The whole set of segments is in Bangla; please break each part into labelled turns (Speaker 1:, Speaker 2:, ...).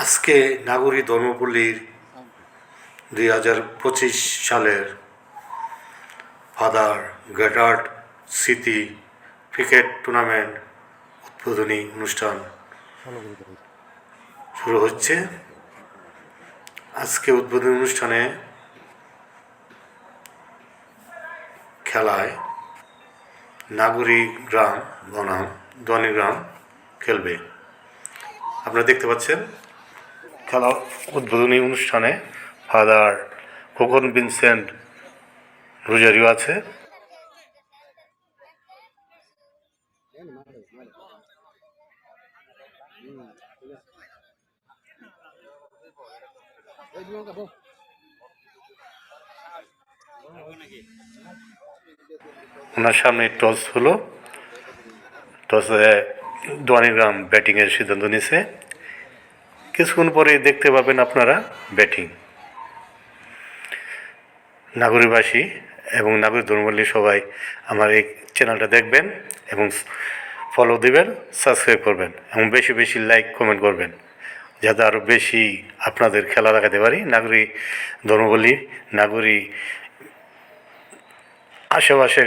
Speaker 1: আজকে নাগরী ধর্মপল্লীর 2025 সালের ফাদার গেটার্ড স্মৃতি ক্রিকেট টুর্নামেন্ট উদ্বোধনী অনুষ্ঠান শুরু হচ্ছে। আজকে উদ্বোধনী অনুষ্ঠানে খেলায় নাগরী গ্রাম বনাম দনিগ্রাম খেলবে। আপনারা দেখতে পাচ্ছেন খেলা উদ্বোধনী অনুষ্ঠানে ফাদার খোকন ভিনসেন্ট রোজারিও আছে। ওনার সামনে টস হলো, টসে দনিগ্রাম ব্যাটিংয়ের সিদ্ধান্ত নিছে। কিছুক্ষণ পরে দেখতে পাবেন আপনারা ব্যাটিং। নাগরীবাসী এবং নাগরিক ধর্মপল্লী সবাই আমার এই চ্যানেলটা দেখবেন এবং ফলো দিবেন, সাবস্ক্রাইব করবেন এবং বেশি বেশি লাইক কমেন্ট করবেন, যাতে আরও বেশি আপনাদের খেলা দেখাতে পারি। নাগরিক ধর্মপল্লী নাগরিক আশেপাশে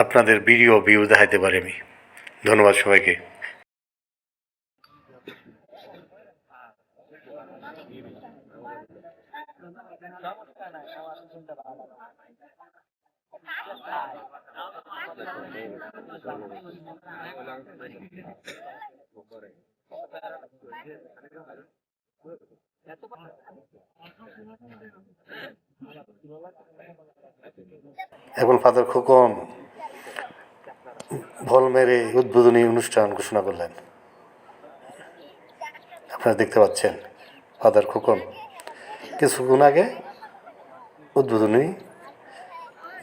Speaker 1: আপনাদের ভিডিও ভিউ দেখাতে পারি আমি। ধন্যবাদ সবাইকে। এখন ফাদার খোকন বল মেরে উদ্বোধনী অনুষ্ঠান ঘোষণা করলেন। আপনারা দেখতে পাচ্ছেন ফাদার খোকন কিছুক্ষণ আগে উদ্বোধনী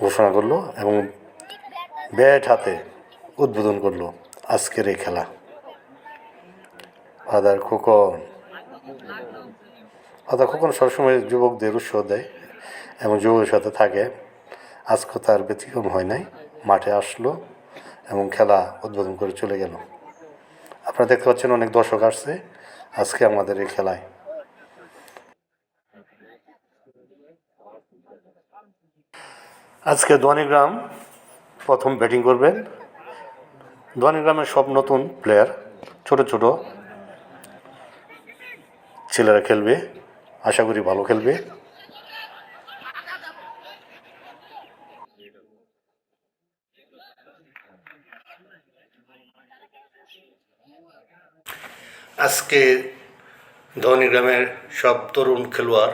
Speaker 1: ঘোষণা করলো এবং ব্যাট হাতে উদ্বোধন করলো আজকের এই খেলা। ফাদার খোকন সবসময় যুবকদের উৎসাহ দেয় এবং যুবকের সাথে থাকে। আজকে তার ব্যতিক্রম হয় নাই, মাঠে আসলো এবং খেলা উদ্বোধন করে চলে গেল। আপনারা দেখতে পাচ্ছেন অনেক দর্শক আসছে আজকে আমাদের এই খেলায়। আজকে দনিগ্রাম প্রথম ব্যাটিং করবেন। দনিগ্রামের সব নতুন প্লেয়ার, ছোট ছোট ছেলেরা খেলবে, আশা করি ভালো খেলবে। আজকে দনিগ্রামের সব তরুণ খেলোয়াড়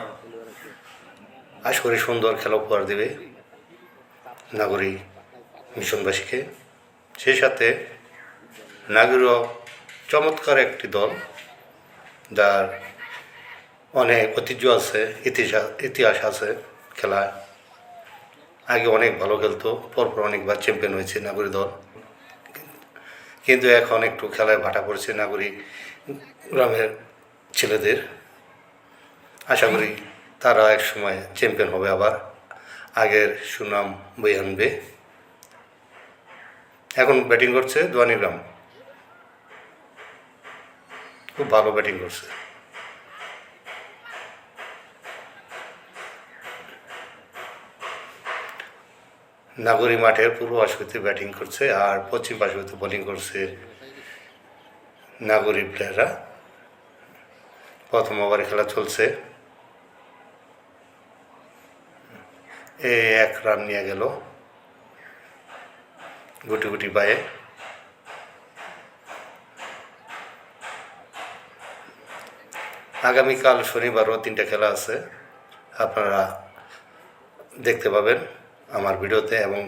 Speaker 1: আশা করি সুন্দর খেলা উপহার দেবে নাগরিক মিশনবাসীকে। সেই সাথে নাগরীও চমৎকার একটি দল, যার অনেক ঐতিহ্য আছে, ইতিহাস আছে খেলায়। আগে অনেক ভালো খেলতো, পরপর অনেকবার চ্যাম্পিয়ন হয়েছে নাগরী দল, কিন্তু এখন একটু খেলায় ভাটা পড়ছে নাগরী গ্রামের ছেলেদের। আশা করি তারা এক সময় চ্যাম্পিয়ন হবে, আবার আগের সুনাম বয়ে আনবে। এখন ব্যাটিং করছে দনিগ্রাম, খুব ভালো ব্যাটিং করছে। নাগরী মাঠের পূর্ব পাশ হইতে ব্যাটিং করছে আর পশ্চিম পাশ হইতে বোলিং করছে নাগরী প্লেয়াররা। প্রথম ওভারে খেলা চলছে, এক রান নিয়ে গেল গুটি গুটি পায়ে। আগামীকাল শনিবারও 3টা খেলা আছে, আপনারা দেখতে পাবেন আমার ভিডিওতে এবং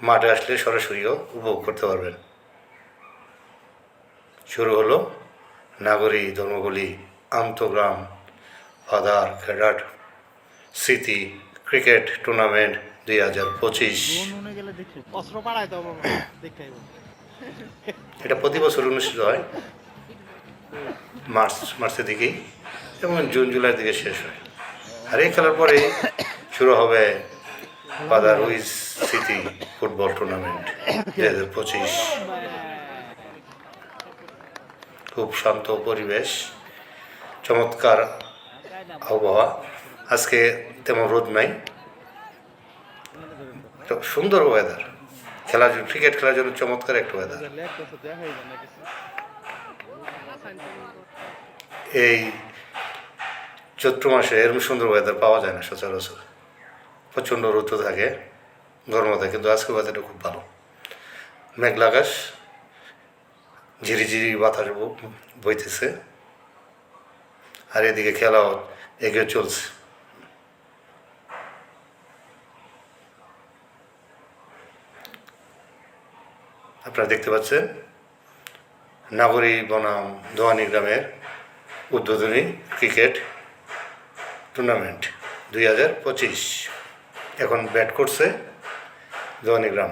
Speaker 1: মাঠে আসলে সরাসরিও উপভোগ করতে পারবেন। শুরু হলো নাগরী ধর্মপল্লী আন্তগ্রাম ফাদার গেটার্ড স্মৃতি ক্রিকেট টুর্নামেন্ট 2025। এটা প্রতি বছর অনুষ্ঠিত হয় মার্চের দিকেই এবং জুন জুলাইয়ের দিকে শেষ হয়। আর এই খেলার পরে শুরু হবে ফাদার উইজ স্মৃতি ফুটবল টুর্নামেন্ট 2025। খুব শান্ত পরিবেশ, চমৎকার আবহাওয়া, আজকে তেমন রোদ নাই, সুন্দর ওয়েদার, ক্রিকেট খেলার জন্য চমৎকার একটা ওয়েদার। এই চৈত্র মাসে এরকম সুন্দর ওয়েদার পাওয়া যায় না সচরাচর, প্রচণ্ড রোদ থাকে, গরম থাকে, কিন্তু আজকে ওয়েদারটা খুব ভালো, মেঘলা আকাশ, ঝিরিঝিরি বাতাস বইতেছে, আর এদিকে খেলাও এগিয়ে চলছে। আপনারা দেখতে পাচ্ছেন নাগরী বনাম দোয়ানি গ্রামের উদ্বোধনী ক্রিকেট টুর্নামেন্ট 2025। এখন ব্যাট করছে দোয়ানি গ্রাম।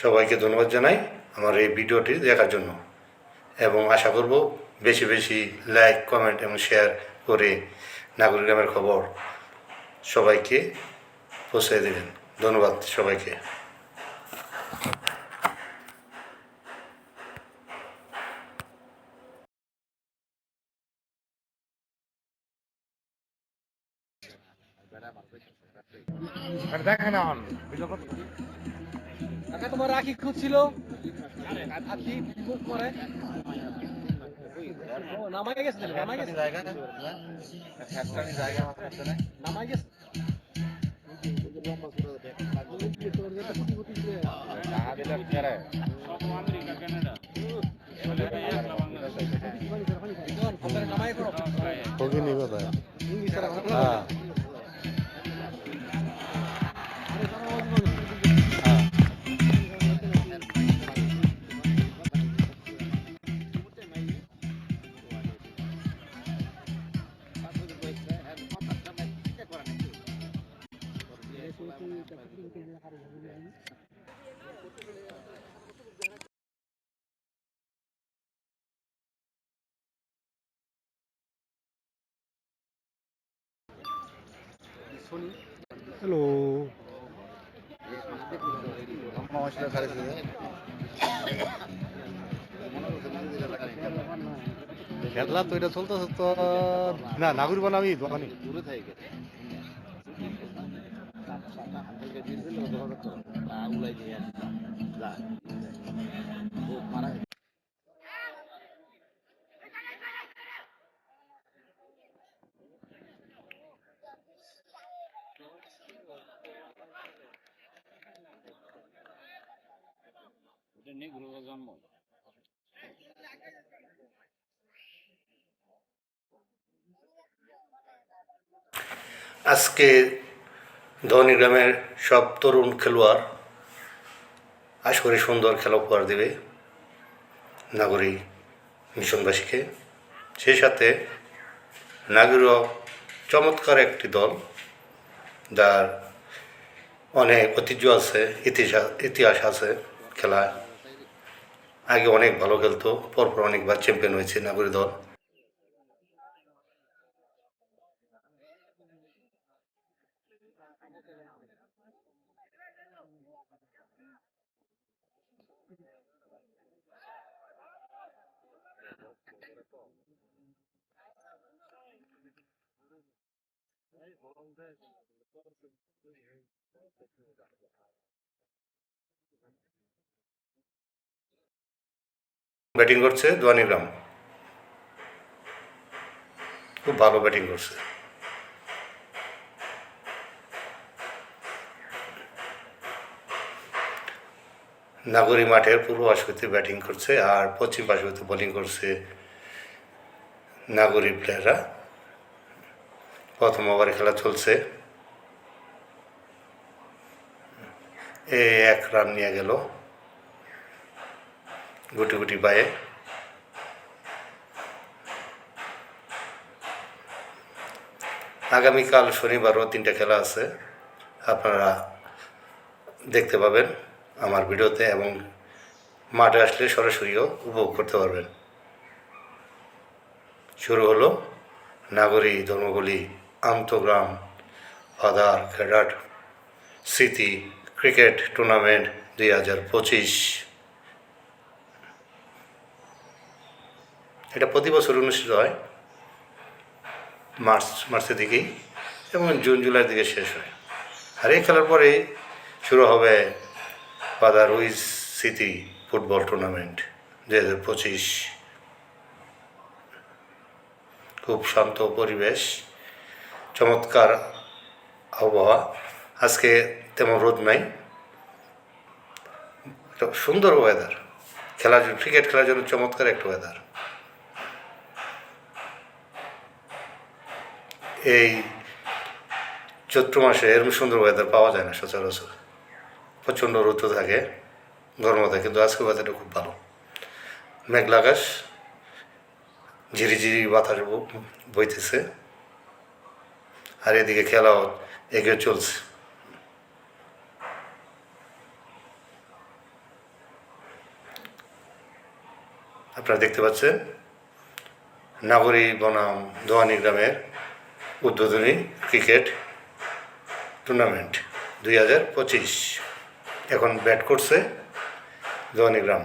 Speaker 1: সবাইকে ধন্যবাদ জানাই আমার এই ভিডিওটি দেখার জন্য, এবং আশা করব বেশি বেশি লাইক, কমেন্ট এবং শেয়ার করে নাগরী গ্রামের খবর সবাইকে পৌঁছে দেবেন। ধন্যবাদ সবাইকে।
Speaker 2: তোমার রাখি খুঁজছিল, নামাই গেছে নামাই গেছে নামাই গেছে।
Speaker 3: হ্যালো, খেলা তো এটা চলতেছে তো না, নাগরিক বানাবি দোকানি দূরে থাকে জন্ম।
Speaker 1: আজকে ধনী গ্রামের সব তরুণ খেলোয়াড় আশা করি সুন্দর খেলা উপহার দেবে নাগরী মিশনবাসীকে। সেই সাথে নাগরীও চমৎকার একটি দল, যার অনেক ঐতিহ্য আছে, ইতিহাস আছে খেলায়। আগে অনেক ভালো খেলতো, পরপর অনেকবার চ্যাম্পিয়ন হয়েছে নাগরী দল। ব্যাটিং করছে দোয়ানি গ্রাম, খুব ভালো ব্যাটিং করছে। নাগরী মাঠের পূর্ব পাশ হইতে ব্যাটিং করছে, আর পশ্চিম পাশ হইতে বোলিং করছে নাগরী প্লেয়াররা। প্রথম ওভারে খেলা চলছে, এক রান নিয়ে গেল গুটি গুটি পায়ে। আগামীকাল শনিবারও 3টা খেলা আছে, আপনারা দেখতে পাবেন আমার ভিডিওতে, এবং মাঠে আসলে সরাসরিও উপভোগ করতে পারবেন। শুরু হলো নাগরী ধর্মগুলি আন্তগ্রাম ফাদার ক্যাডার স্মৃতি ক্রিকেট টুর্নামেন্ট 2025। এটা প্রতি বছর অনুষ্ঠিত হয় মার্চের দিকেই এবং জুন জুলাইয়ের দিকে শেষ হয়। আর এই খেলার পরে শুরু হবে ফাদার উইজ স্মৃতি ফুটবল টুর্নামেন্ট 2025। খুব শান্ত পরিবেশ, চমৎকার আবহাওয়া। আজকে তেমন রোদ নাই, একটা সুন্দর ওয়েদার, খেলার জন্য ক্রিকেট খেলার জন্য চমৎকার একটা ওয়েদার। এই চৈত্র মাসে এরকম সুন্দর ওয়েদার পাওয়া যায় না সচরাচর। প্রচণ্ড রৌদ্র থাকে, গরম থাকে, কিন্তু আজকে ওয়েদারটা খুব ভালো। মেঘলা আকাশ, ঝিরিঝিরি বাতাস বইতেছে, আর এদিকে খেলাও এগিয়ে চলছে। আপনারা দেখতে পাচ্ছেন নাগরী বনাম দোয়ানি গ্রামের উদ্বোধনী ক্রিকেট টুর্নামেন্ট 2025। এখন ব্যাট করছে দোয়ানি গ্রাম।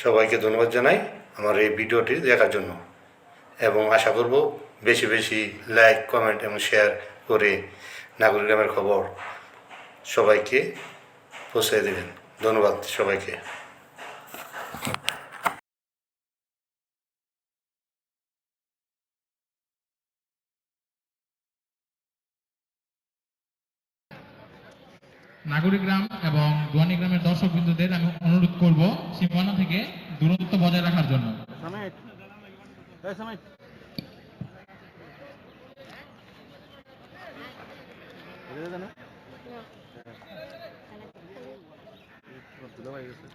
Speaker 1: সবাইকে ধন্যবাদ জানাই আমার এই ভিডিওটি দেখার জন্য, এবং আশা করব বেশি বেশি লাইক, কমেন্ট এবং শেয়ার করে নাগরী গ্রামের খবর সবাইকে পৌঁছে দেবেন। ধন্যবাদ সবাইকে।
Speaker 4: নাগরিক গ্রাম এবং দোয়ানি গ্রামের দর্শক বিন্দুদের আমি অনুরোধ করব সীমানা থেকে দূরত্ব বজায় রাখার জন্য।
Speaker 2: সামিত এই সামিত এটা জানো দুলা ভাই গেছে